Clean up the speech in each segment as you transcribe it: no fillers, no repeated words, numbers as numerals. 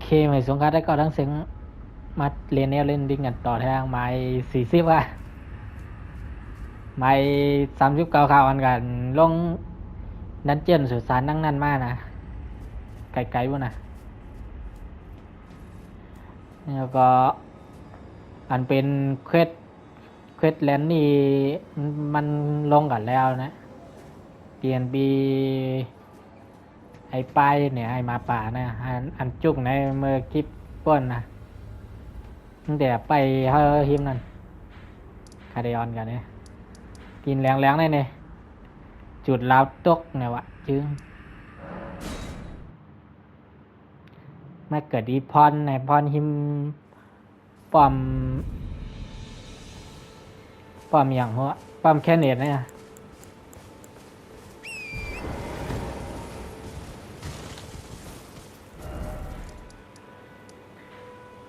เคไม่สงการได้ก็ทั้งเสียงมาเรียนแนวเล่นดิ้งกันต่อทางไม้40ว่ะไม้39ข่าวอันกันลงดันเจียนสุสานนั่งนั่นมากนะไกลๆวะนะแล้วก็อันเป็นเควสแลนด์นี่มันลงกันแล้วนะเปลี่ยนปีไอ้ป้ายเนี่ยไอ้มาป่านะอันจุกในเมื่อคลิปป้นนะตั้งแต่ไปเฮอฮิมนั่นคาเดออนกันเนี่ยกินแรงๆได้เนี่ยจุดลาวตกเนี่ยวะจึงไม่เกิดอีพรในพรหิมป้อมอย่างหัวป้อมแค่เน็ตเนี่ย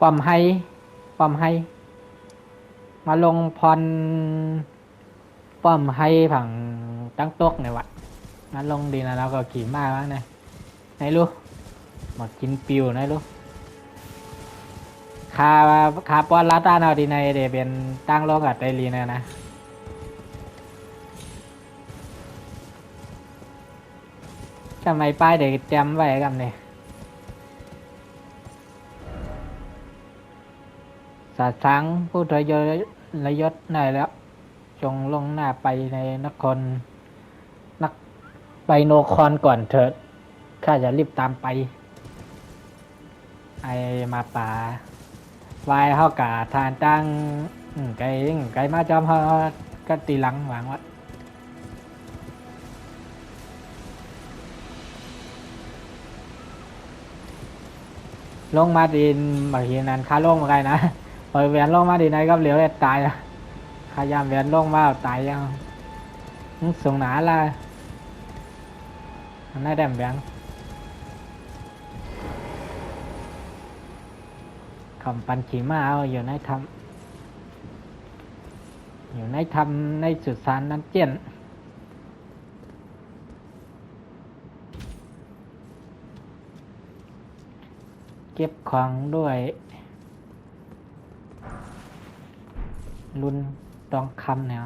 ป้อมให้มาลงพรป้อมให้ผังตั้งตกเนี่ยวะมาลงดีนะแล้วก็ขี่ม้าบ้างเนี่ยไหนรู้มากินปิวนะรู้คาปอนลาตานาดีในเดเป็นตั้งโลกัดไตลีนะทำไมป้ายเด็กจำไว้กันเนี่ยสัตว์ช้างผู้ทรยศได้แล้วจงลงหน้าไปในนครนักไปโนคอนก่อนเถิดข้าจะรีบตามไปไอมาป่าวายเฮากะทานตั้งไก่มาจอมเฮาก็ตีหลังหวังว่าลงมาดินบางทีนั้นค่าลงมาไกลนะปล่อยแหวนลงมาดินไหนก็เหลียวได้ตายนะขยามแหวนลงมาตายยังสูงหนาละน่าแดมแบงคำปันขี่ม้าเอาอยู่ในทำในสุสานนั้นเจียนเก็บของด้วยรุ่นทองคำเนี่ย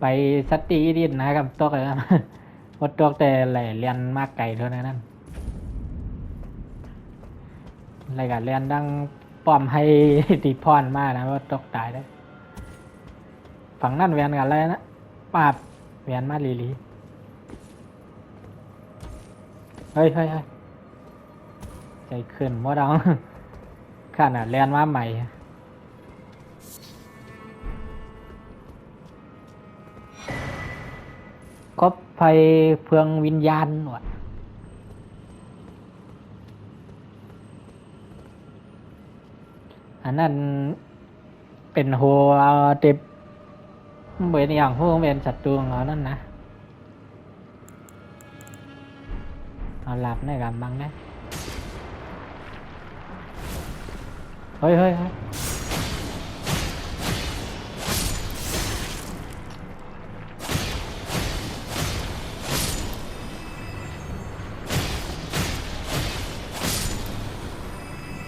ไปสตีดินนะครับตกเลยนะวัดตกแต่ไหลเรียนมากไก่เท่านั้นอะไรกันเรียนดังป้อมให้ตีพรมากนะว่าตกตายได้ฝั่งนั่นเวียนกันเลยนะปาบเวียนมาลีเฮ้ยใจขึ้นมดเอาขนาดเรียนมาใหม่คบไฟเพืองวิญญาณวะอันนั้นเป็นโฮเต็บเป็นอย่างโฮเป็นศัตรูของเรานั่นนะเอาหลับในกำบังนะเฮ้ย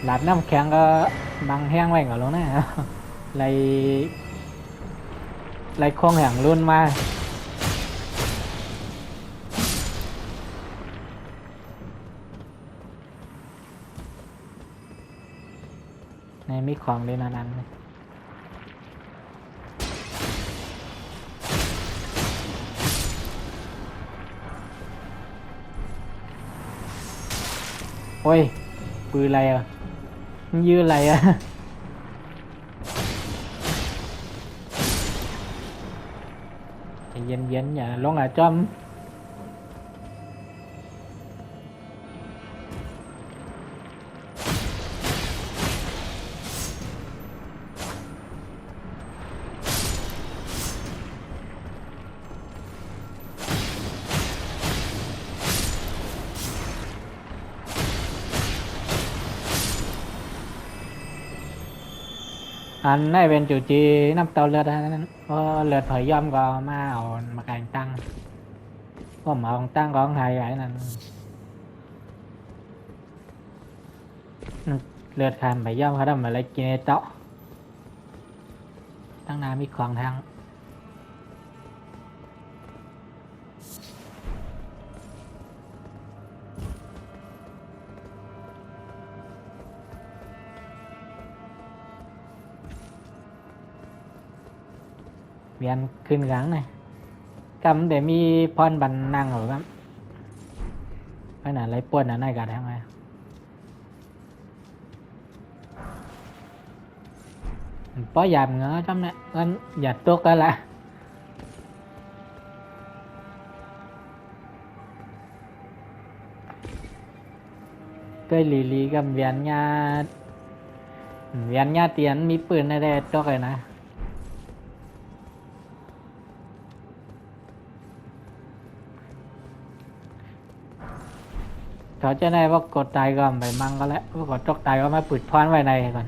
หลับน้ำแข็งก็บังแห้งไว้ก่อนแล้วนะไล่คงแห่งรุ่นมาในมีของเลยนั้นโอ้ยปืนอะไรอ่ะมันยื้ออะไรอ่ะเย็นอย่าลงจอม อันได้เป็นจูจีน้ำเต้าเลือดเท่านั้นเพราะเลือดเผยย่อมก็มาเอามาการตั้งก็มาของตั้งของไทยไอ้นั่นเลือดคันไปย่อมเขาทำอะไรกินในเตาะตั้งนานมีของทางเวียนขึ้นหลังเลยกำเดี๋ยวมีพรบันนั่งหรือครับไปไหนไรป่วนไหนกันทั้งไงป้อยามเงาจำเนี่ยงั้นอย่าตกกันละก็ลีกับเวียนญาเตียนมีปืนในแต่ตกเลยนะเขาจะได้ว่ากดตายก่อนไปมั่งก็แล้วว่ากดตกตายก็มาปิดพรไว้ในก่อน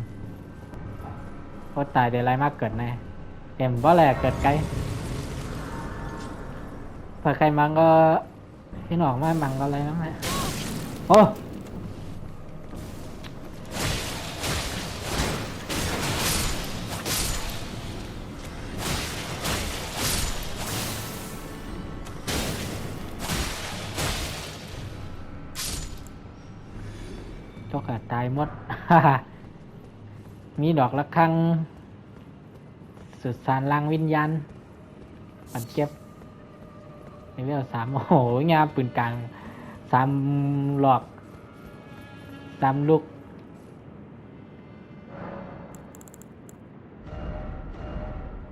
กดตายเดี๋ยวไรมากเกิดในเต็มเพราะอะไรเกิดไกลพอใครมั่งก็ที่หนองไม่มั่งก็อะไรนั่นแหละโอ้ตกตายหมด มีดอกระฆังสุดสารลังวิญญาณปันเก็บในเรื่อง3โอ้โหงามปืนกลาง3หลอก3ลูก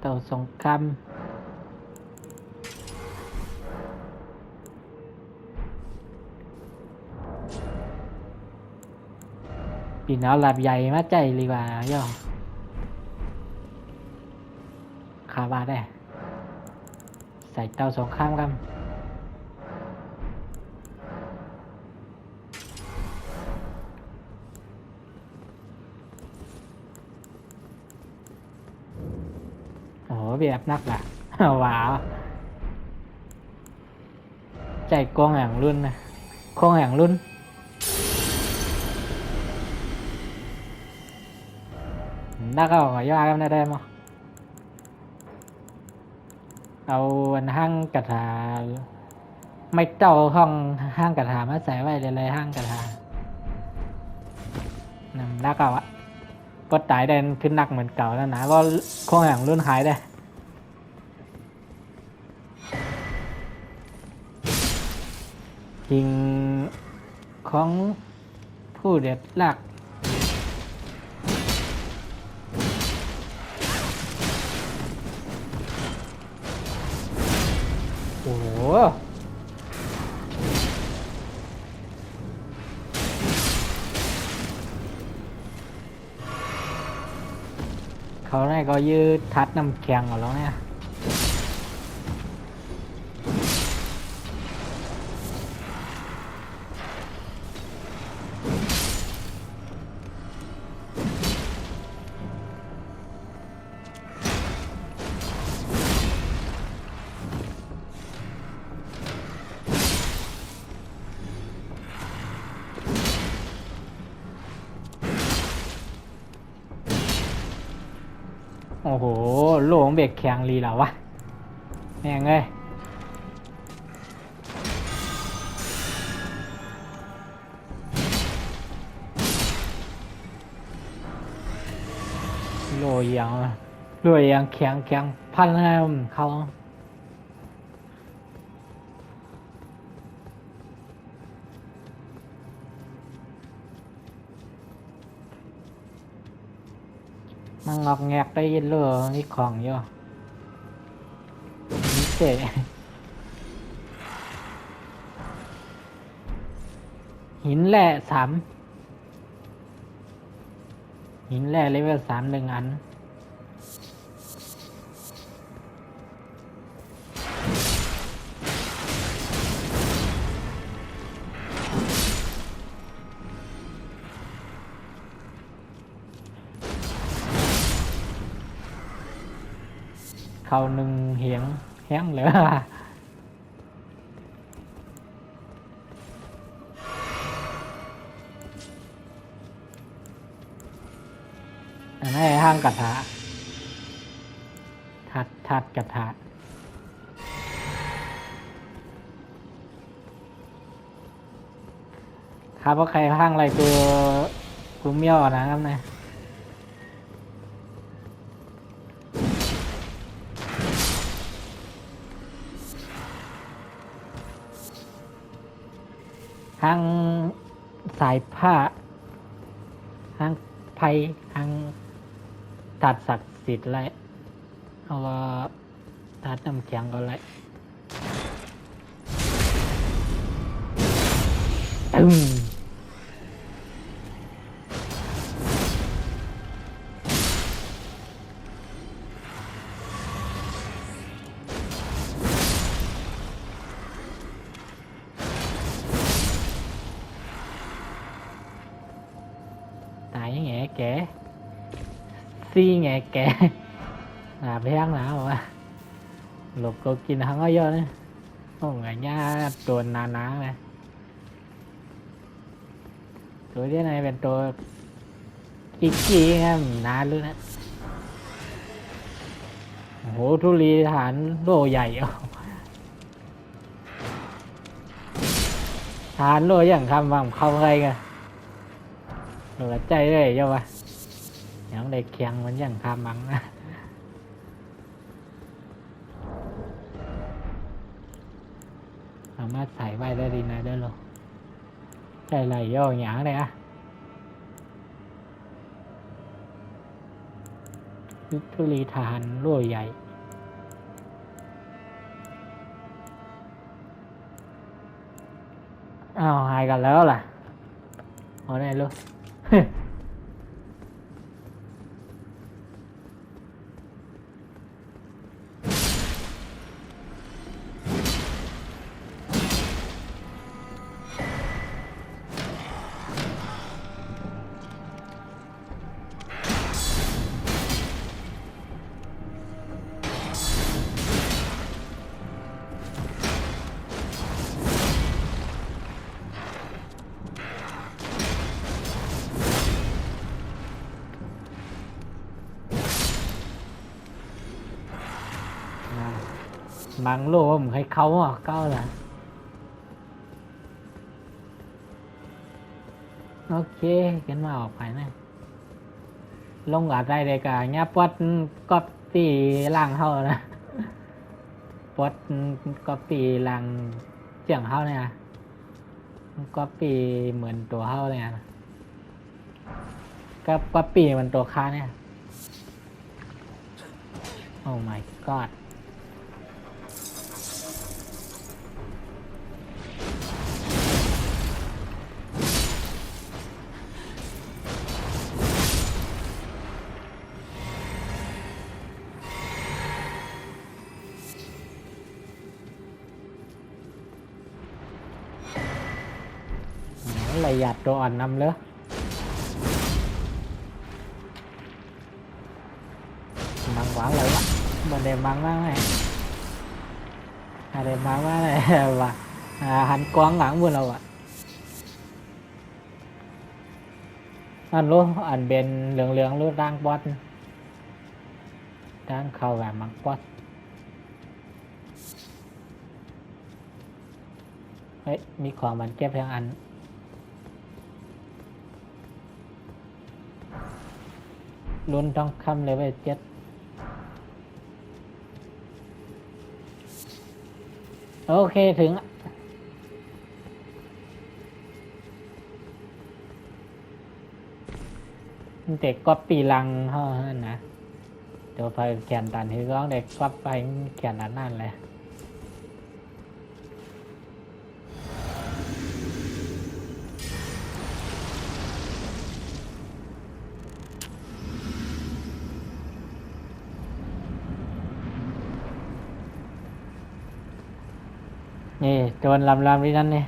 เต่าสงครามปีนเอาหลับใหญ่มาใจดีกว่าย่อขาบาได้ใส่เตาสงครามกันโอ้โหแบบนักล่ะ ว้าวใจกองแห่งรุ่นนะกองแห่งรุ่นนักเอาขอย่ากันได้มั้ยเอาห้างกระถาไม่เจ้าห้องห้างกระถามาใส่ไว้เลยห้างกระถานักเอาอะก็ตายได้ขึ้นนักเหมือนเก่าแล้วนะก็คงแห่งรุ่นหายได้จริงของผู้เด็ดหลักโอ้โหเขาเนี่ยก็ยืดทัดน้ำแข็งออกแล้วเนี่ยโอ้โหโหลงเบรกแข็งรีแล้ววะแม่งเลยโหลยังแข็งพันแล้วเขามันงอกแงกได้ยินเลยนี่ของเยอะนี่เจ๋หินแร่หินแร่เลเวล3 1 อัน เข้าหนึ่งเหียงแห้งเลยอันนี้ห้างกระทะทัดกระทะครับว่าใครห้างอะไรกูเมี่ยวนะครับเนี่ยห้างสายผ้าห้างไผ่ห้างตัดศักดิ์สิทธิ์อะไรเอาว่าตัดน้ำแข็งก็อะไรตายยังไงแกซี่ไงแกแพงหนาวะหลบก็กินทั้งเยอะเลยโอ้ไงย่าตัวนาเลยตัวที่ไหนเป็นตัวกี้ครับนาเลยนะโอ้โหทุลีฐานโลใหญ่ฐานโลอย่างคำว่าเข้าไงกันเหลือใจเลยเจ้าวะอย่างเด็กเคียงมันอย่างคำมังนะสามารถใส่ไว้ได้ดีนะได้หรอใส่ไหลย่อหยางเลยทุลีฐานโลใหญ่อ้าวหายกันแล้วล่ะเอาไหนลูกบางโลกผมให้เขาเก้าละโอเคกันมาออกไปนะลงอาจได้เลยกะเงี้ยปวดก็ตีล่างเท่านะปวดก็ตีล่างเจียงเท่าเนี่ยก็ปีเหมือนตัวเท่าเลยนะก็ปีมันตัวค้าเนี่ยโอ้ my god lại giặt đồ ăn năm nữa mang quả lại quá mình đem mang quá này đem mang quá này và hành quán ngắn vừa đâu ạ anh luôn anh bên lượng luôn đang bot đang khâu và mang bot ấyมีของมันเก็บทั้งอันลุ้นต้องคำเลยเว้ย7โอเคถึงเด็กก็ปีลังเท่านั้นนะเดี๋ยวไปแขนตันที่ร้องเด็กก็ไปแขนนั่นเลยนี่โจรลำที่นั่นนี่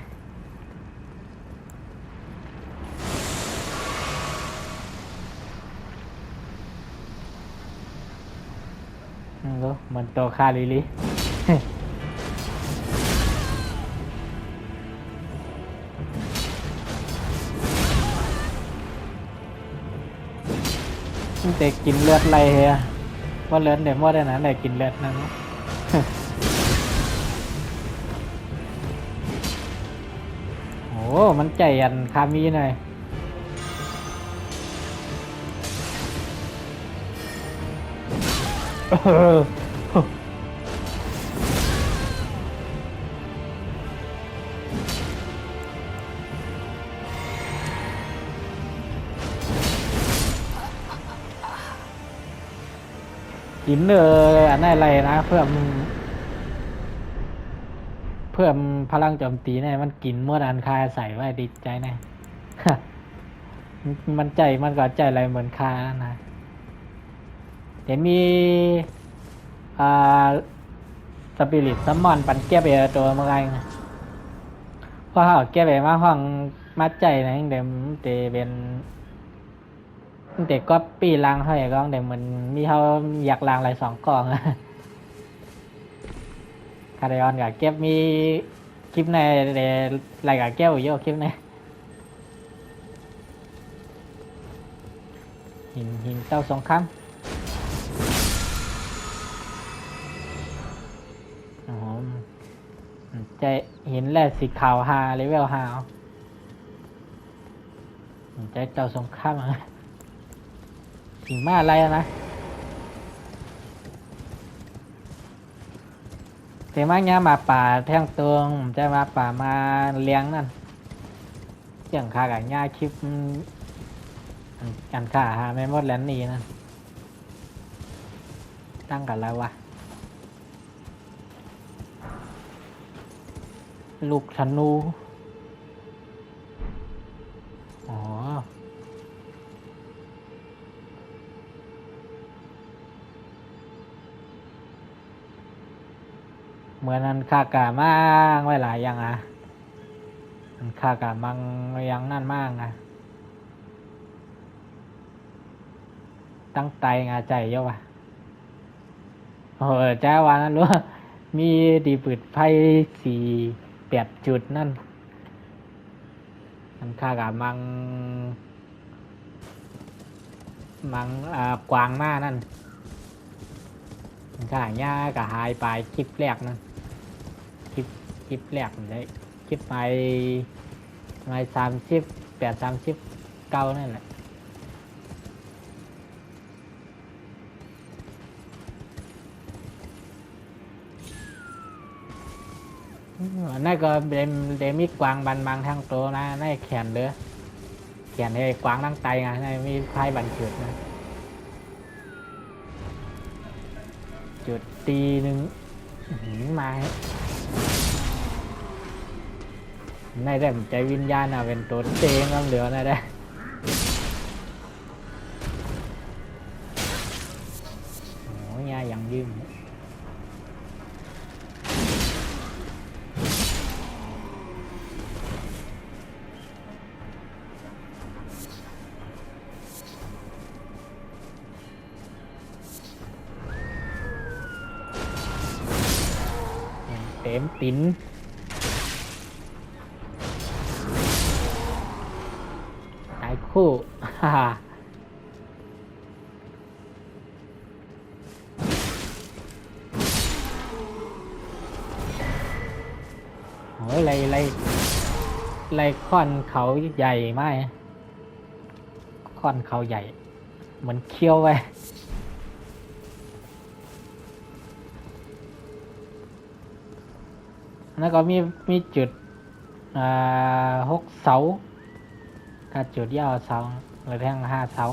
รู้มัน ตัวคาลิลิ มันจะกินเลือดไรเฮียว่าเลือดเดี๋ยวมั่วได้นะไหนกินเลือดนั่น โอ้มันใจยันคามีหน่อย เออกินอันนั้นอะไรนะเพิ่มพลังโจมตีเนี่ยมันกินเมื่อดานคาใส่ไว้ดีใจแน่ มันใจมันก็ใจอะไรเหมือนคานะแต่มีอ่าสปิริตซัมมอนปันแก้ไปตัวเมื่อไงนะเพราะเขาแก้ไปมาห้องมาใจนะเดี๋ยวเตเป็นเด็กก็ปีล้างเขาอย่างก็เดี๋ยวมันมีเขาอยากล้างอะไร2 กล่อง คาร์ดอนกับเก็บมีคลิปในรายการแก้วเยอะคลิปในหินเต้าสงครามอ๋อใจหินแร่สีขาว5 เลเวล 5ใจเต้าสงครามหินมาอะไรนะแต่มากเนี้ยมาป่าแท่งตวงจะมาป่ามาเลี้ยงนั่นเกี่ยงคากับหญ้าคลิปกันขาหาไม่หมดแล้วนี่นะตั้งกันแล้ววะลูกธนูอ๋อเหมือนนั้นคากามากไว้หลายอย่างอ่ะมันคากามังยังนั่นมากอ่ะตั้งใจงาใจเยอะว่ะโอ้เจ้าวานั้นรู้มีดีปืดไพ่8 จุดนั่นมันคากามังกวางหน้านั่นมันข้าหญ้ากับหายไปคลิปแรกนั่นคลิปแรกมันได้คลิปไป38 39นั่นแหละนั่นก็เดมิกวางบันทางโตนะนั่นแขนเด้อแขนให้กวางนั่งไตไงนั่นมีไพ่บันจุดนะจุดตีหนึ่งมาในได้ใจวิญญาณเป็นตัวเตงน้ำเหลือนะได้โอ้ยยังยืมเต็มติ้นตายคู่ ฮ่าโอ้ยไรค่อนเขาใหญ่ไหมค่อนเขาใหญ่เหมือนเคี้ยวไว้แล้วก็มีจุด6 เสาถ้าจุดยาวเสาหรือแท่ง5 เสา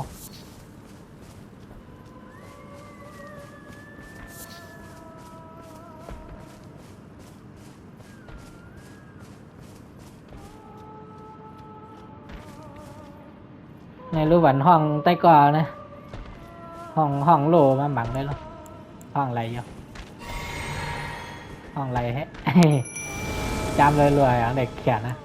ในรูบันห้องใต้ก่อนะห้องโลมาบังได้หรอห้องอะไรอยู่ห้องอะไรฮะ จำเลยรวยอย่างเด็กเขียนนะ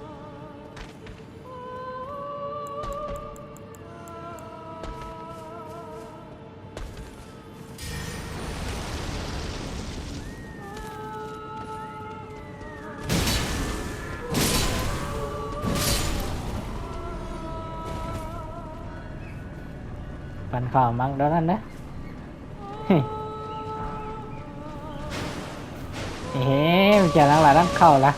ฟันข่าวมั้งเดี๋ยวนั้นนะเฮ้มันจะล้างหลายล้างเข้าละ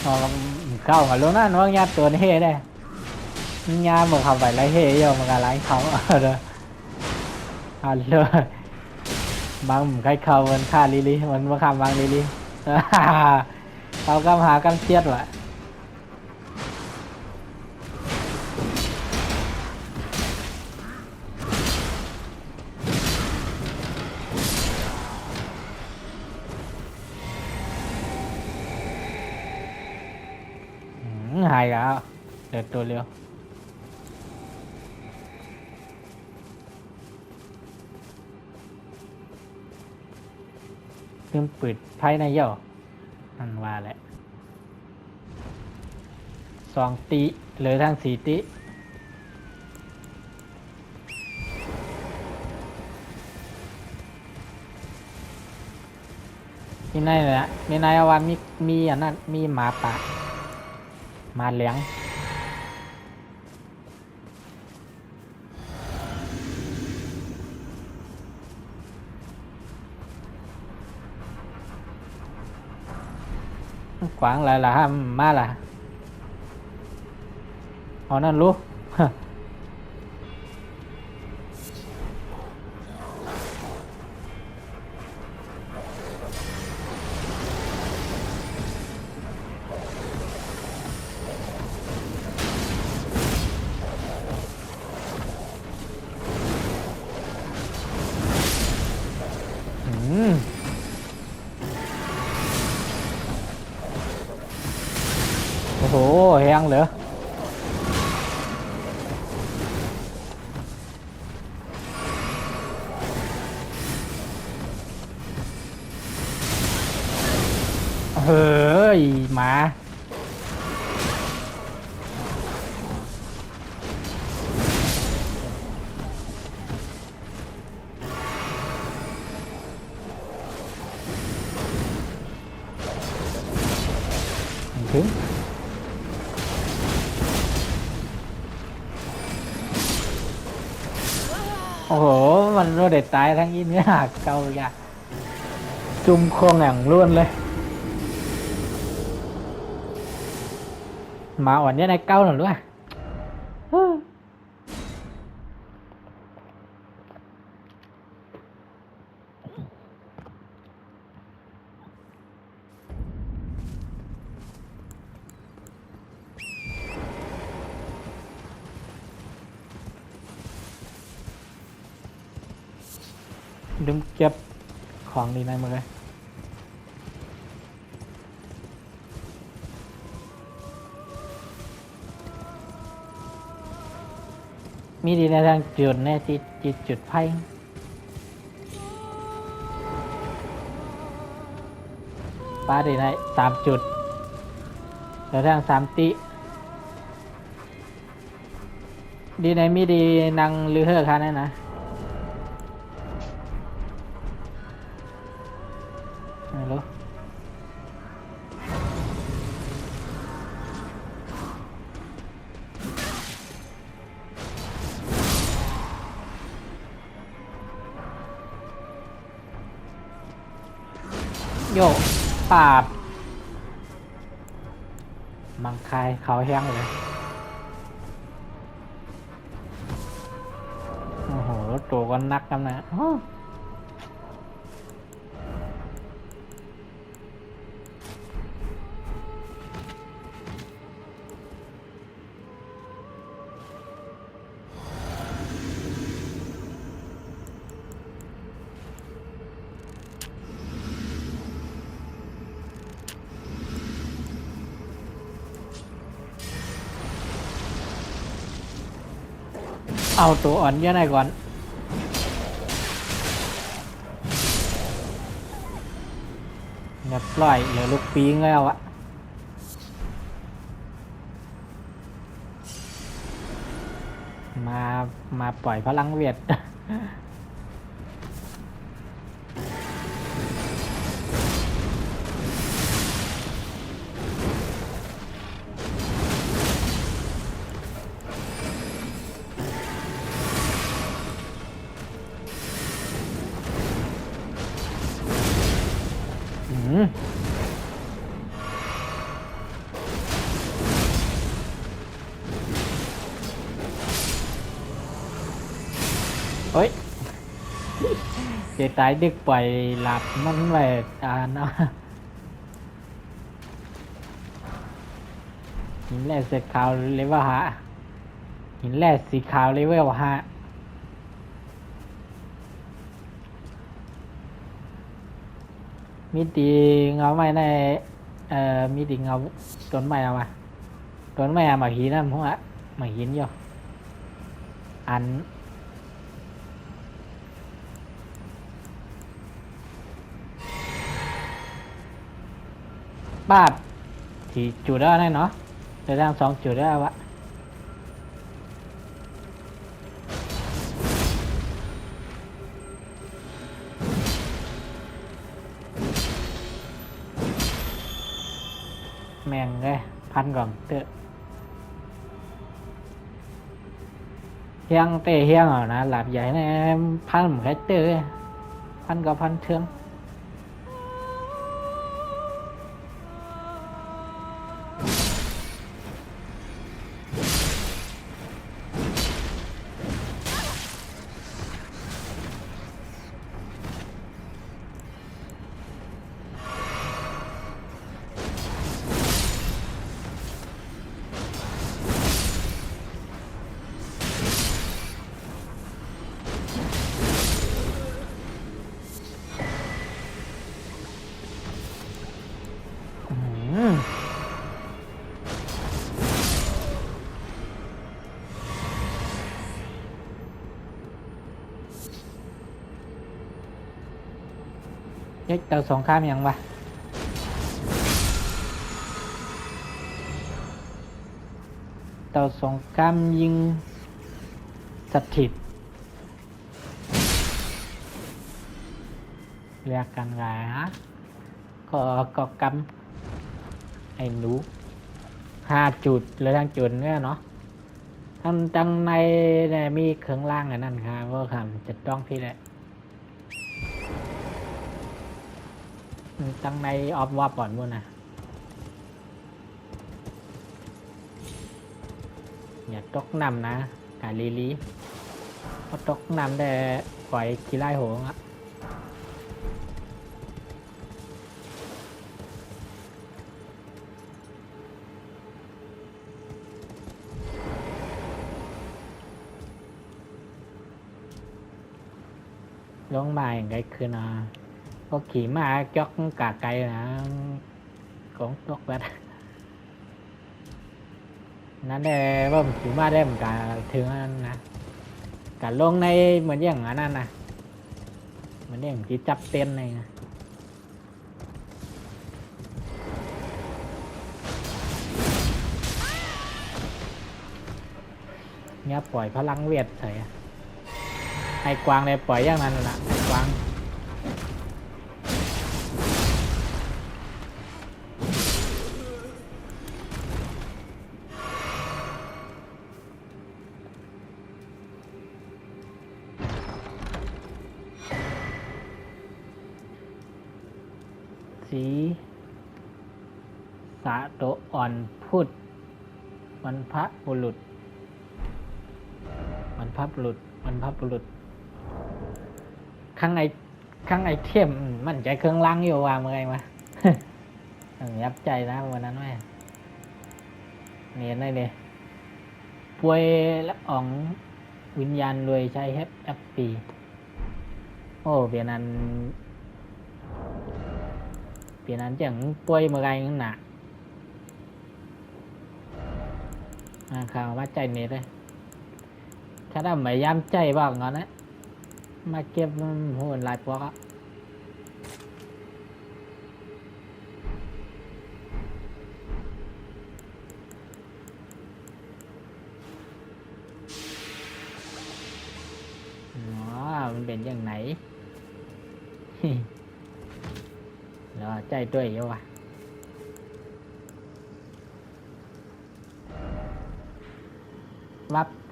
อ๋อเข้ากับลูกนั่นว่าญาติตัวนี้เฮ้ได้ญาติมึงเข้าไปไรเฮ้ยมึงอะไรเขาเลยเลยบางมึงใครเข้ามันฆ่าลิลิมันมาฆ่าบางลิลิเขากำหากำเชียดวะหายแล้วเดินตัวเร็วลืมปิดไพ่ในเย่อมันว่าแหละ2 ติเลยทั้ง4 ติมีในเลยนะมีในวันมีอันนั้นมีหมาป่ามาเลี้ยงกวางอะไรล่ะฮะมาล่ะเอานั่นรู้ โอ้โหแหงเหรอเฮ้ยหมาถึงโอ้โหมันรู้เด็ดตายทั้งอินเนื้อเกาอยากจุ่มโคงอย่างล้วนเลยหมาอ่อนเนี่ยในเก้าหน่อยด้วยดึงเก็บของดีในมือเลยมีดีในทางจุดเนี่ยจุดไพ่ปาดีใน3 จุดแล้วทาง3 ติดีในมีดีนังลือเฮอค่ะนั่นนะไม่รู้โยปาบมังคายเขาแห้งเลยโอ้โหตัวก็นักกันนะเอาตัวอ่อนเยอะหน่อยก่อนอย่าปล่อยเหลือลูกปีงแล้วอะมาปล่อยพลังเวียด มเฮ้ยเจตายดึกปล่อยหลับมันไว้เนาะหินแร่สีขาวเลเวล5หินแร่สีขาวเลเวล5มีตีเงาไม้ในมีตีเงาต้นไม้เอามาต้นไม้เอามาหินนะพวกอะมาหินอยู่อันบาดที่จุดได้เนาะในทาง2 จุดได้วะแม่งเลยพันก่อนเตะเฮียงเตะเฮียงอ่ะนะหลับใหญ่นะพันเหมือนเตะพันกับพันเทืองเจ๊เตาสงครามยังวะเตาสงครามยิงสถิตเรียกกันไงฮะก็กำไอ้หนู5 จุดหรือทางจุดเนี่ยเนาะทั้งในเนี่ยมีเครื่องล่างอันนั้นครับว่าคำจะต้องพี่แหละตั้งในออฟว่าปอนบุญนะอย่าตกนำนะกาลีพอตกนำได้ปล่อยขี้ไล่โหงอ่ะลงมาอย่างไรคือนะก็ขี่มาจอกกาไกลนะของตกแบบนั่นแหละว่าผมขี่มาได้เหมือนกันถึงนั้นนะการลงในเหมือนอย่างนั้นนะเหมือนอย่างที่จับเต้นเลยนะเนี่ยปล่อยพลังเวทใส่ไอ้กวางเลยปล่อยอย่างนั้นนะไอ้กวางสีสะโตอ่อนพูดวันพระบุรุษข้างในเทียมมันใจเครื่องล้างอยู่ว่าเมื่อไงมา ยับใจนะวันนั้นไหมเนี่ยได้เลยป่วยและอ่องวิญญาณรวยใช้แอปปีโอ้เปลี่ยนนั้นจังป่วยเมื่อไงนั่นหนักข่าวว่าใจเน็ตเลยถ้าได้ไม่ย้ำใจบ้างก่อนนะมาเก็บหัวลายปอกมันเป็นอย่างไหน แล้วใจด้วยเยอะว่ะ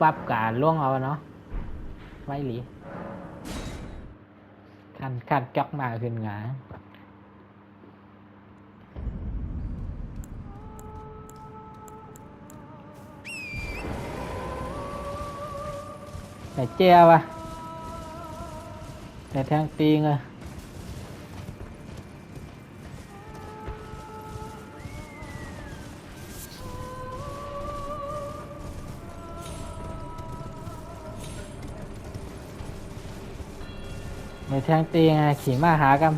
วับกาล่วงเอาเนาะไว้หลีคันจอกมาขึ้นงา เจียวะในแทงตีงอะในแทงตีงอะขี่มาหากัน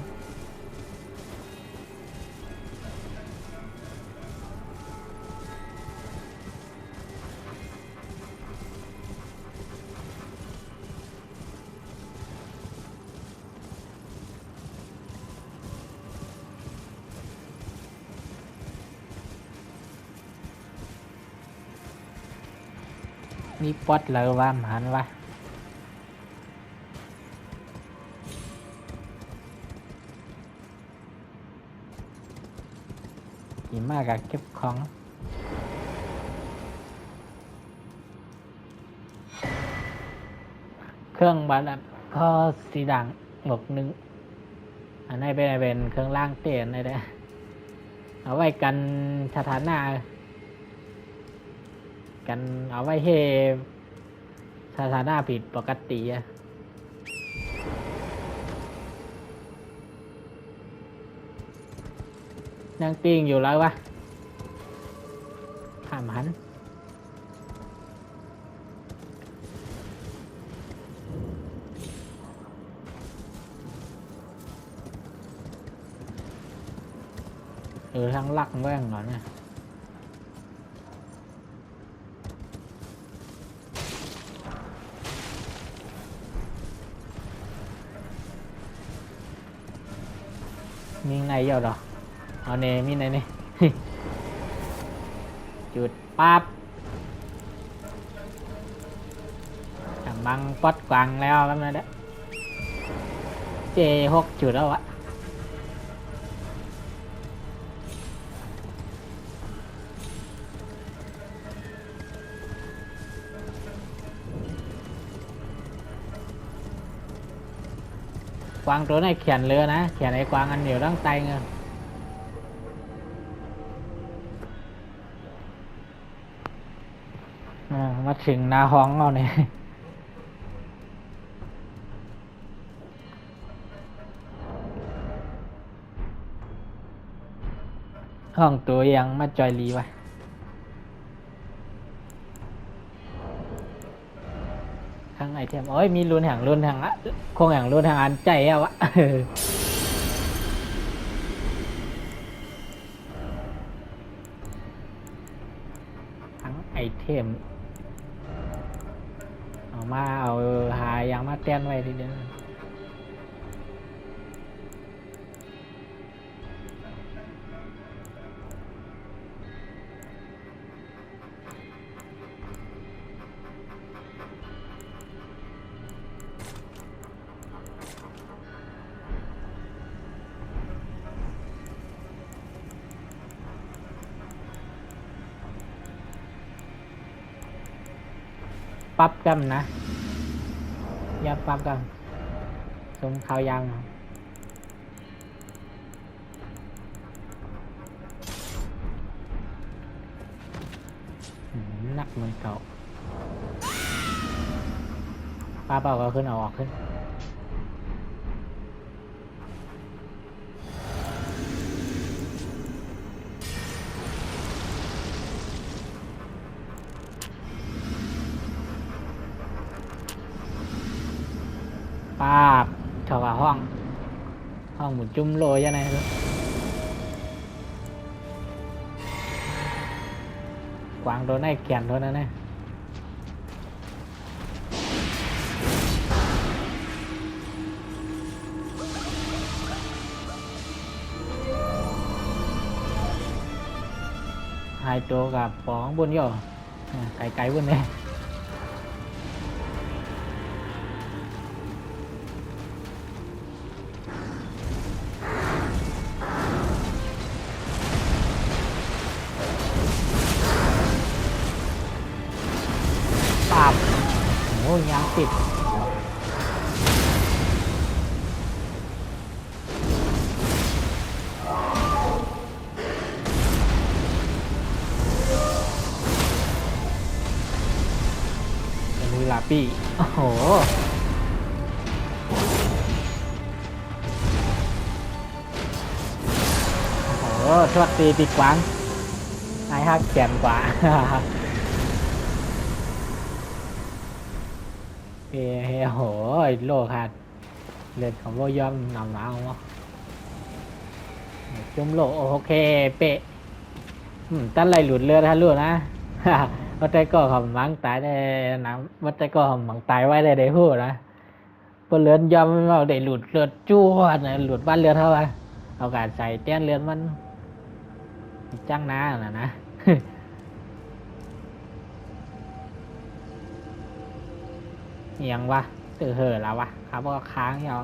มีป๊อตเลยว่าหมันวะขี่มากับเก็บของเครื่องบัตรก็สีด่างหมวกหนึ่งอันนี้เป็นเครื่องล่างเตียนเลยนะเอาไว้กันสถานะกันเอาไว้ให้สถานะผิดปกติอะยังปิ้งอยู่แล้ววะข้ามหันทั้งลักแว่งก่อนนะมีไงเยอะหรอเอาเนมีไหนนี่ จุดปั๊บบังป๊อดกวางแล้วกันเลยเด้อJ6 จุดแล้วอะกวางตัวไหนเขียนเรือนะเขียนไอ้กวางอันเดียวตั้งใจเงี้ยมาถึงนาห้องเราเนี่ยห้องตัวยังมาจอยรีวะข้างในเทียมโอ้ยมีรุ่นแห่งอะคงแห่งรุ่นแห่งอันใจอะวะทั้งไอเทมเอามาเอาหายังมาเต้นไว้ทีเดียวปั๊บกันนะอย่าปั๊บกันสมข่าวยังนักเหมือนเก่าป้าเปล่าก็ขึ้นเอาออกขึ้นป้าบเท่ากับห้องหมุนจุ่มโรยยังไงครับกวางโดนไอ้แก่นโดนนั่นนะhaiตัวกับปองบุญอยู่ไก่บุญเนี่ยปาบโอ้ยยังติดจะมีหลับ ปีโอ้โหทวดตีปีกวางไอ้ฮักแก่นกว่าเฮ้ยโหโลขาดเลือดของโลย่อมนำมาเอาจุ่มโลโอเคเป๊ะตั้นไรหลุดเลือดถ้าหลุดนะวัดใจก็หอมหมังตายได้นะวัดใจก็หอมหมังตายไว้ได้พูดนะพอเลือดย่อมเอาได้หลุดเลือดจ้วดนะหลุดบ้านเลือดเท่าไหร่เอาการใส่เตี้ยนเลือดมันจ้างน้านะยังวะตื่นเห่อแล้ววะครับว่าค้างเหรอ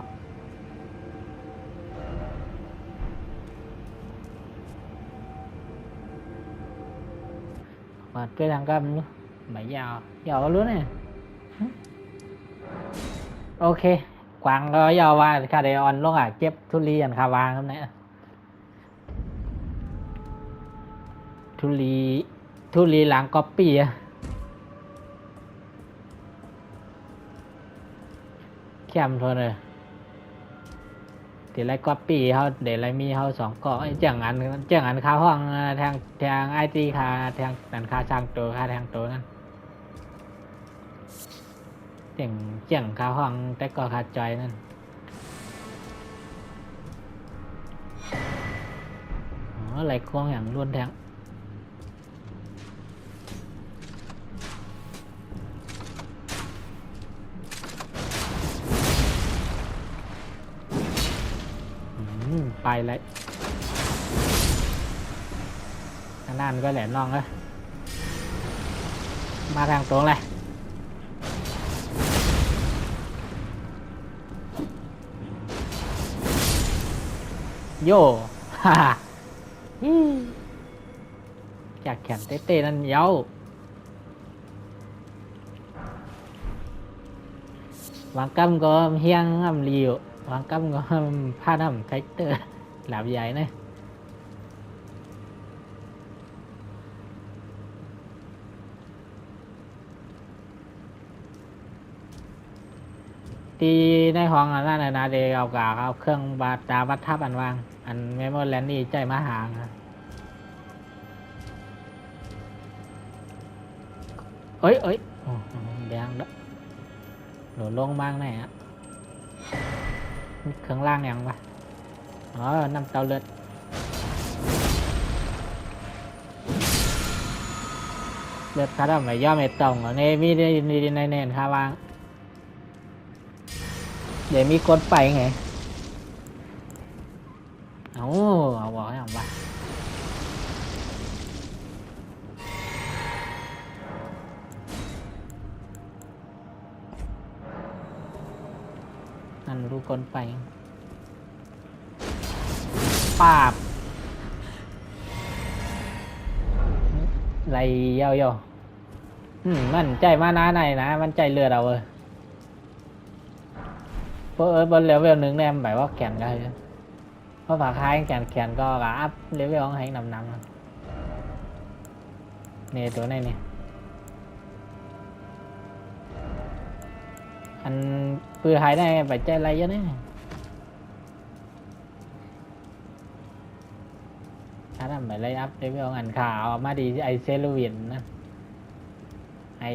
mà cái thằng câm bảy giờ giờ luôn này ok กวางก็ยาวว่าคาเดออนลงเก็บทุเรียนคาวางครับเนี่ยทุลีหลังก๊อปปี้แคมโทนเลยเดี๋ยวไรก๊อปปี้เขาเดี๋ยวไรมีเขา2เกาะจังอันค่าห้องทางไอทีค่าทางนั่นค่าช่างตัวค่าทางตัวนั่นจังค่าห้องแต่ก็ค่าจอยนั่นอะไรกล้องอย่างล้วนแทงไปเลยข้างหน้ามันก็แหลมน่องเลยมาทางตรงเลยโย่ฮ่าจากแขนเต้ๆนั่นเย้าวางกำก็เฮียงอำลีวางกำก็ผ้าน้ำไคเตอร์หลาบใหญ่นะตีในห้องนั่นนะเดี๋ยวเอาเครื่องบาดาบัดทับอันวางอันเมมโมแลนนี่ใจมาหางเอ้ยแดงเด้อหนูลงบ้างไหนอ่ะเครื่องล่างยังวะน้ำเตาเลือดคาร์ดไม่ย่อไม่ตรงเนมีในเนนคาวางเดี๋ยวมีกดไปไงเอาบอกให้ผมว่านั่นรู้กดไปปาบไรเย่ามันใจมาหน้าไหนนะมันใจเลือดเอาบนเลเวล1เนี่ยแบบว่าแขนก็เลยเพราะฝาคล้ายแขนก็อัพเลเวลให้นำเนี่ยตัวนี้เนี่ยอันปืนหายได้ไปใจไรเยอะเนี่ยถ้าทำแบบไรอัพเลเวลอันขาวมาดีไอเซลูวินนะไอ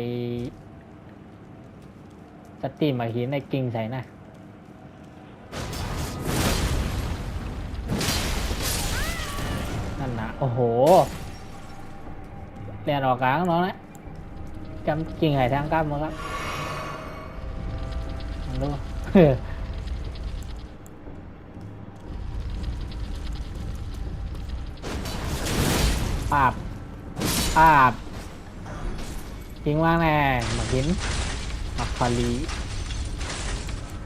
สตีมมาหินในกิ่งใส่นะนั่นนะโอ้โหเรียนออกกลางน้องนะจำกิ่งหายทางกล้ามมั้งครับดูปาบจริงว่างแน่หมักหินหมักพอลี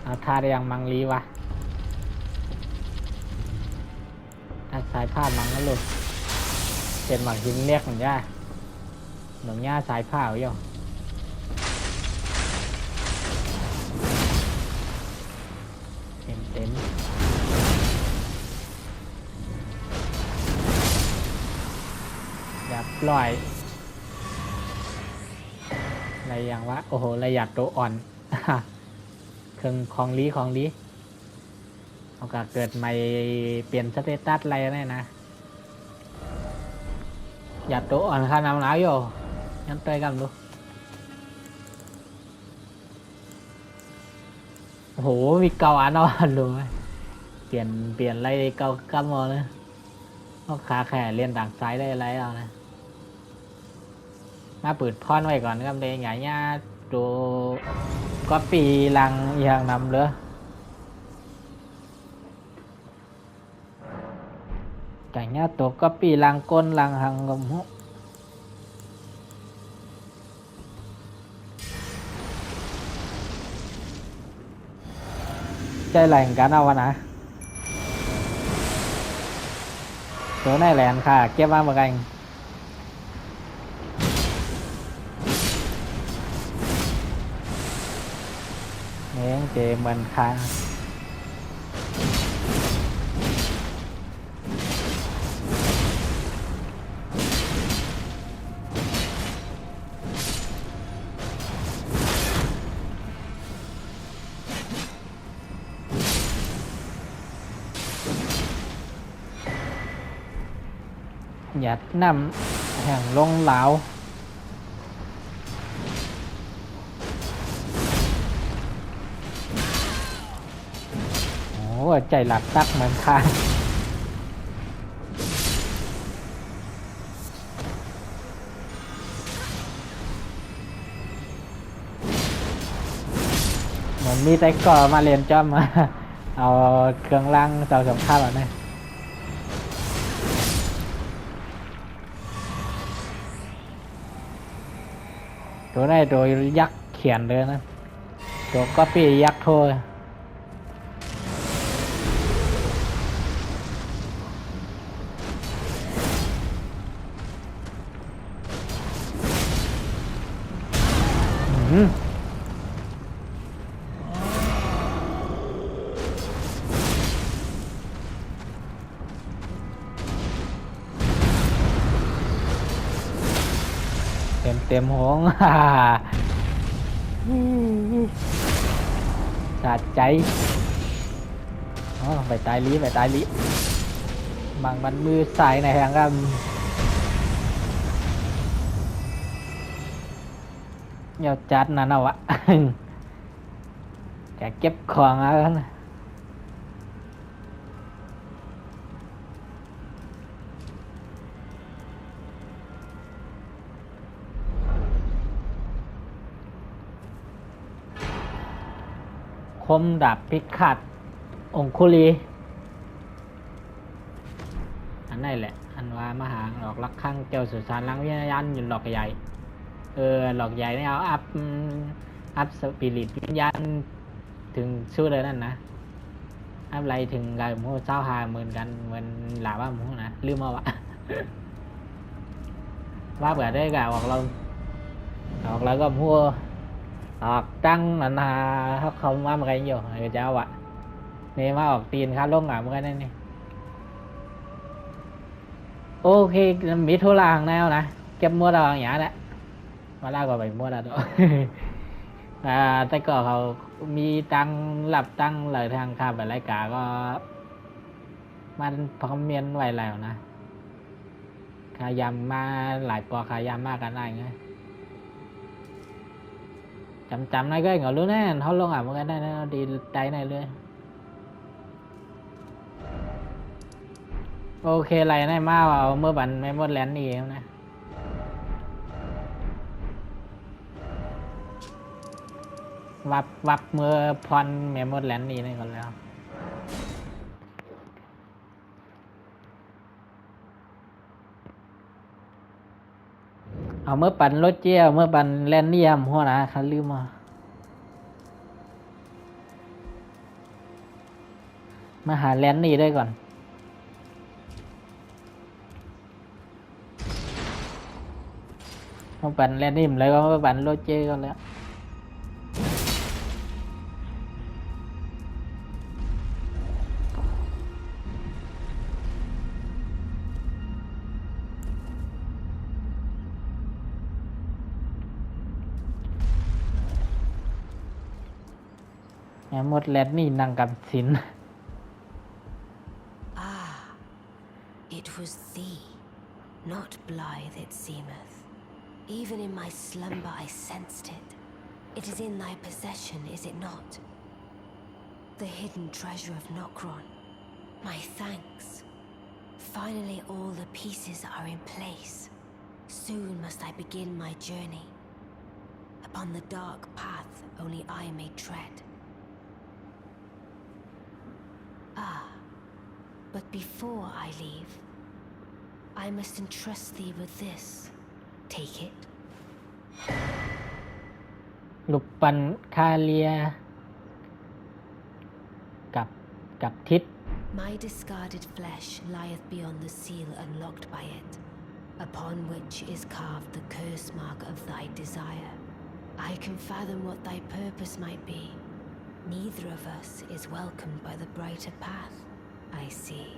เอาท่าได้ยังมังลีวะถ้าสายผ้ามังก็หลุดเป็นหมักหินเรียกเหมือนย่าหนุ่มย่าสายผ้าอยู่เต็มแบบปล่อยไร อย่างวะโอ้โหระยะตัวอ่อน เครื่องของลีโอกาสเกิดใหม่เปลี่ยนสเตตัสอะไรนี่นะอย่าตัวอ่อนข้าน้ำหนาวอยู่ยันเตยกันดูโอ้โหมีเกาอันอ่อนดูเปลี่ยนอะไรเกากำมอเลยก็ขาแข่เรียนต่างสายได้อะไรเอานะมาเปิดพอนไว้ก่อนครับเดงใหญ่เนี่ยดูก็ปีลังอย่างนำเลยแต่เนี้ยตัวก็ปีลังก้นลังหังกมหุใจแหล่งกันเอาวะนะตัวในแหลนค่ะเก็บมาเหมือนกันเนี่ยเจเหมือนค่ะหยัดนำแห่งลงเหลาโอ้ใจหลับตักเหมือนค่ะเหมือนมีแต่ก่อมาเรียนจอมมา เอาเครื่องล่างเสาสงครามแบบนี้ตัวได้โดยยักษ์เขียนเลยนะตัวก็ปี้ยักษ์โทยเต็มห้อง สะใจอ๋อไปตายลีบางบันมือสายในแห่งกันเยาจัดนั่นเอาวะ แกเก็บของแล้วนะคมดาบพิฆาตองคุลีอันนั้นแหละอันว่ามหาหลอกลักข้างเจ้าสุสานลังวิญญาณอยู่หลอกใหญ่หลอกใหญ่เนี่ยเอาอัพสปิริตวิญญาณถึงชื่อเลยนั่นนะอัพไรถึงกับมูเศร้าหาเหมือนกันเหมือนหลาว่ามูนะลืมเอาวะ ว่าเบื่อได้กะออกเราก็mua trăng là không ăn cái nhiều người cháu ạ nên mà học tiền khá luôn cả một cái này này ok mỹ thu là hàng nào nè kem mua đồ nhã đấy mà la gọi phải mua là đó tay cờ họ mi tăng lập tăng lời thằng khá phải lấy cả cóมันพร้อมเมียนไว้แล้วนะขายำมาหลายปอขายำมากกันอะไรเงี้ยchậm chậm này cái ngồi luôn á thôi luôn à một cái này nó đi tay này luôn ok này này mau vào mưa bắn mấy mốt lén gì không nè vập mưa phon mấy mốt lén gì này cònแล้วเอาเมื่อปั่นรถเจี้ยวเมื่อปั่นแลนเนียมหัวหน้าคันลืมมาหาแลนนี่ได้ก่อนมาปั่นแลนนี่เลยก็มาปั่นรถเจี้ยวกันแล้ว แม่มดแลนนี่นั่งกับศิล Ah, it was thee, not blithe it seemeth. Even in my slumber I sensed it. It is in thy possession, is it not? The hidden treasure of Nokron. My thanks. Finally all the pieces are in place. Soon must I begin my journey. Upon the dark path only I may tread. Ah, but before I leave, I must entrust thee with this. Take it. ลูกปันคาเลียกับทิศ My discarded flesh lieth beyond the seal unlocked by it, upon which is carved the curse mark of thy desire. I can fathom what thy purpose might be. Neither of us is welcomed by the brighter path. I see.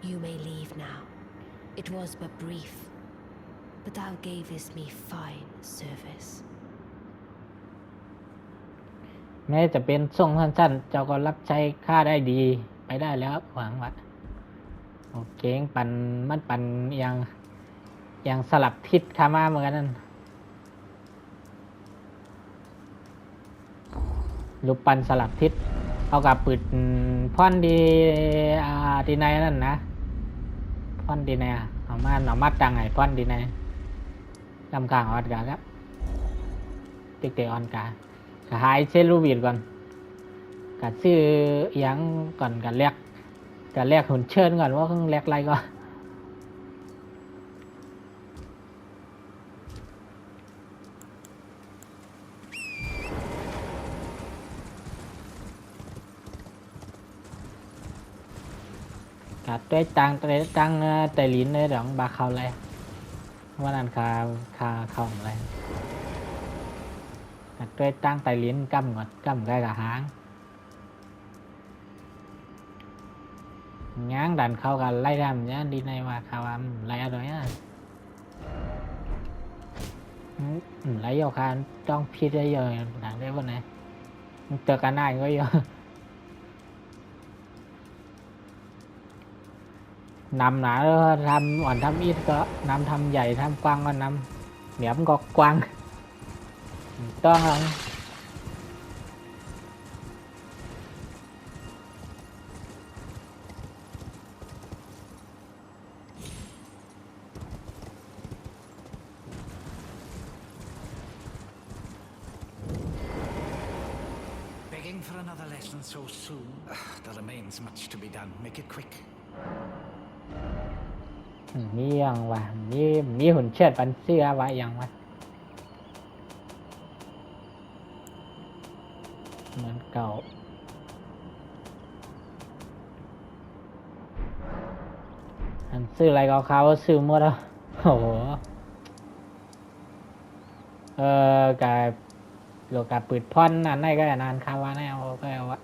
You may leave now. It was but brief, but thou gavest me fine service. แม้จะเป็นทรงสั้นๆเจ้าก็รับใช้ข้าได้ดีไปได้แล้วหวังว่าโอเคปันมันปันยังสลับทิศข้ามาเหมือนกันนั่นลูกปันสลับทิศเอากับปืดพ่อนดีดีในนั่นนะพ่อนดีในเอามาตังไงพ่อนดีในลำกลางออดกาครับติ๊กเตออนกาหายเซลูบีดก่อนกัดชื่อยังก่อนกันแรกหุ่นเชิญก่อนว่าเพิ่งแรกไรก็กัดด้วยตังแต่ลิ้นเลยเดี๋ยวบาเขาเลยว่านั่นคาเข้าอะไรกัดด้วยตั้งแต่ลิ้นกั้มก่อนกั้มใกล้กับหางง้างดันเข้ากันไล่ดำเนี่ยดีในว่าเขาไล่อะไรอ่ะไล่โยคานต้องพิษได้เยอะหนังได้วันไหนเจอกันได้ก็เยอะนำหนาแล้วทำอ่อนทำอีดก็นำทำใหญ่ทำกว้างก็นำเหนียมก็กว้างต้องลองFor another lesson so soon. There remains much to be done. Make it quick. มีอย่างวะมีหุ่นเชิดปันเสื้อไว้อย่างวะเหมือนเก่าอันซื้ออะไรก็เขาซื้อหมดแล้วโอ้โหกับโลกาปืดพ่อนนั่นได้ก็นานคาวาแน่โอเคเอาวะ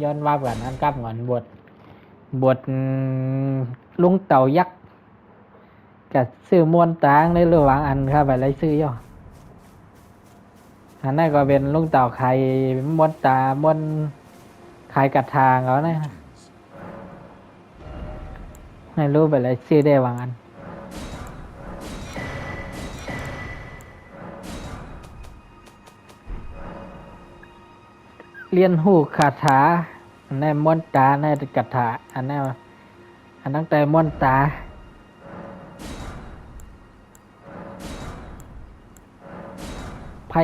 ย้อนว่าแบบนั้นกับเหมือนบทลุงเต่ายักษ์กับซื้อมวนตางในระหว่างอันครับไปไรซื้อย่ออันนั้นก็เป็นลุงเต่าไข่มวนตามวนไข่กัดทางเขาเนี่ยไม่รู้ไปไรซื้อได้วางอันเรียนหูคาถาอันนั้นมวนตาในกัดถาอันนั้นแต่มวนตาไพ่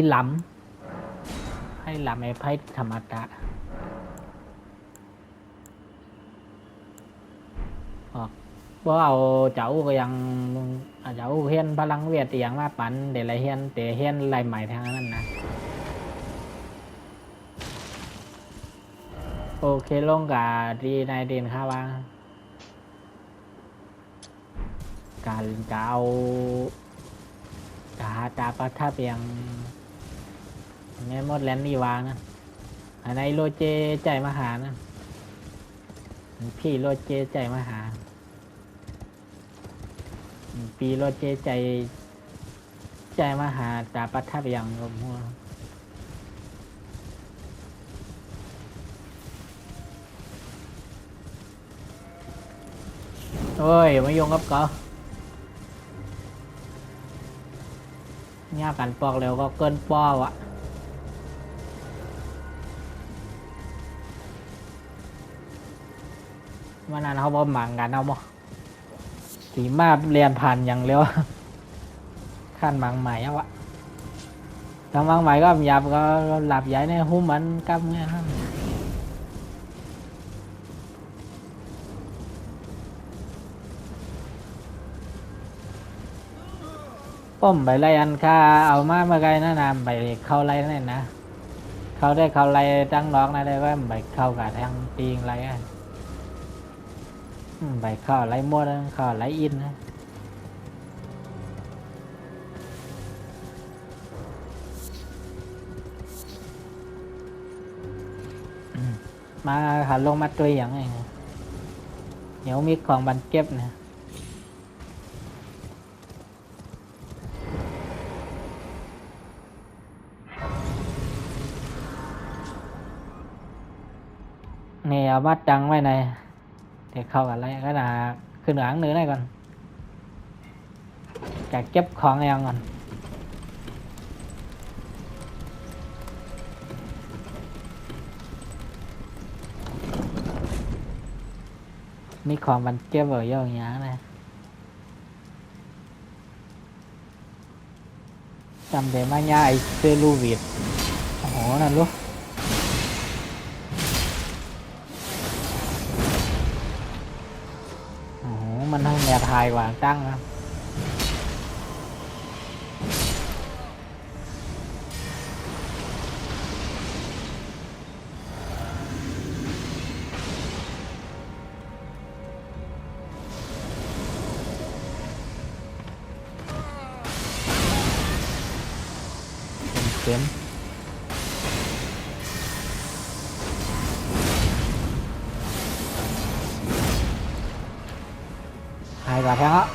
หลำไอ้ไพ่ธรรมดาว่าเอาเจ้าก็ยังเจ้าเฮียนพลังเวียดอย่างมาปั่นเดี๋ยวไรเฮียนแต่เฮียนไรใหม่ทางนั้นนะโอเคลงกับดีในเด่นค่ะว่าการเอาตาประทับอย่างแม่มดแลนนี่วางนะอันในโรเจใจมาหานะพี่โรเจใจมาหาปีโรเจใจมาหาตาประทับอย่างลมหัว โอ้ยไม่ยุ่งกับเขาเนี่ยกันปอกเร็วก็เกินป้อวะวันนั้นเขาบอกหมั่งกันเอาบ่สีมาเรียนผ่านอย่างเร็วขั้นหมั่งใหม่เอาวะทำหมั่งใหม่ก็หยาบก็หลับใหญ่ในหุ้มมันกับเงี้ยครับป้มไปไล่อันค่าเอามาเมื่อไงนะนำไปเข้าไล่นั่นนะเขาได้เข้าไล่ตั้งน้องนะได้ว่าไปเข้ากับทางปีงไรอ่ะไปเข้าไล่มั่วเข้าไล่อินนะมาหันลงมาตัวอย่างไงเดี๋ยวมีของบันเก็บนะนี่เอามาจังไว้ในเดี๋ยวเข้ากันอะไรก็น่าขึ้นหลังหนึ่งได้ก่อนจะเก็บของเองก่อนมีของมันเก็บไว้เยอะอย่างนี้นะจำได้ไหมย่าไอเซลูวิดโอ้โหนั่นลูกโอ้โหมันทั้งแนวทายกว่าตั้งนะเต็มทายกว่าแท้งอ่ะ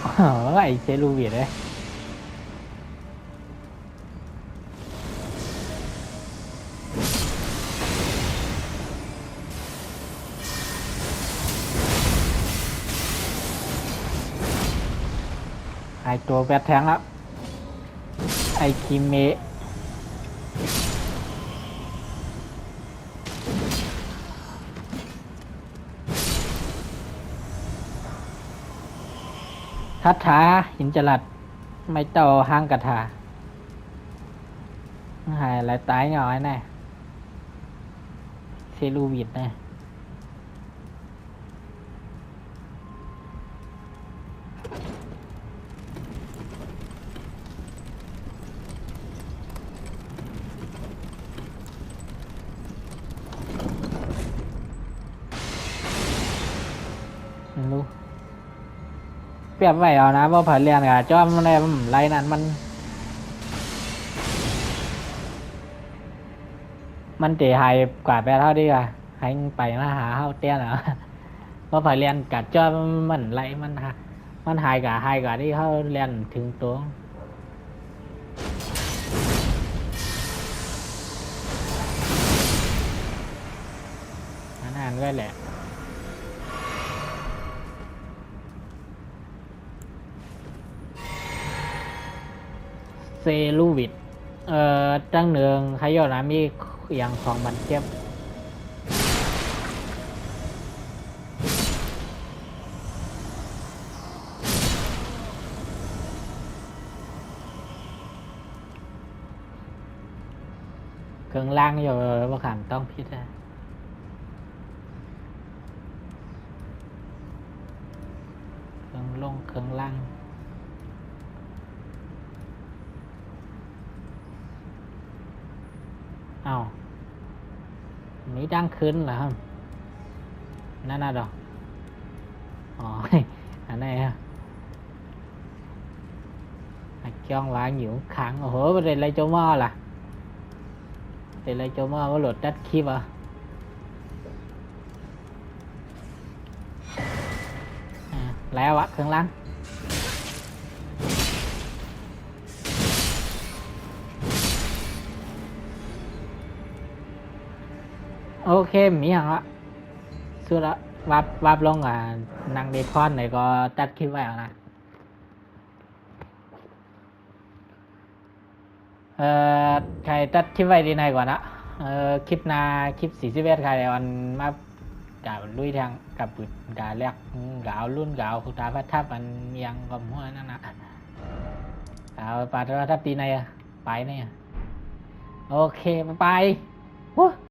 ไอเซลูวิดเลยไอตัวแบทแทงแล้วไอคิเมะทัดถาหินจลัดไม่เต่าห้างกระถาหายอะไรตายหน่อยแน่เซลูวิดแน่รู้เปรียบไว้เอานะว่าผ่านเรียนกับจอมอะไรไรนั้นมันเตะหายกว่าไปเท่าดีกว่าให้ไปมาหาเฮาเตี้ยเหรอว่าผ่านเรียนกับจอมมันไรมันหายกว่าที่เขาเรียนถึงตัวนั่นก็แหละเซลูวิดตั้งเนืองใครยอดนะมีอย่างของมันเก็บเครื่องล่างอยู่ว่าขันต้องพิษนะเครื่องลงเครื่องล่างอ้าวนี้ดังขึ้นเหรอครับนั่นน่ะดอกอ๋อ อันนี้ฮะจ้องล้างอยู่ขังโอ้โหประเด็นอะไรโจมอล่ะประเด็นอะไรโจมอว่าโหลดดัดคลิปอ่ะแล้วอะเครื่องล้างโอเคมีอย่างละสุดละ วับลงนางเดคอนไหนก็ตัดคลิปไว้เอานะเอ่อใครตัดคลิปไว้ดีไหนก่อนนะคลิปหนาคลิป41ใครวันมากาลุยทางกับปืนกาแรกกาเอารุ่นกาเอาคุณตาพัดทับมันยังกับหัวนั่นนะเอาปาทับตีในไปเนี่ยโอเคไป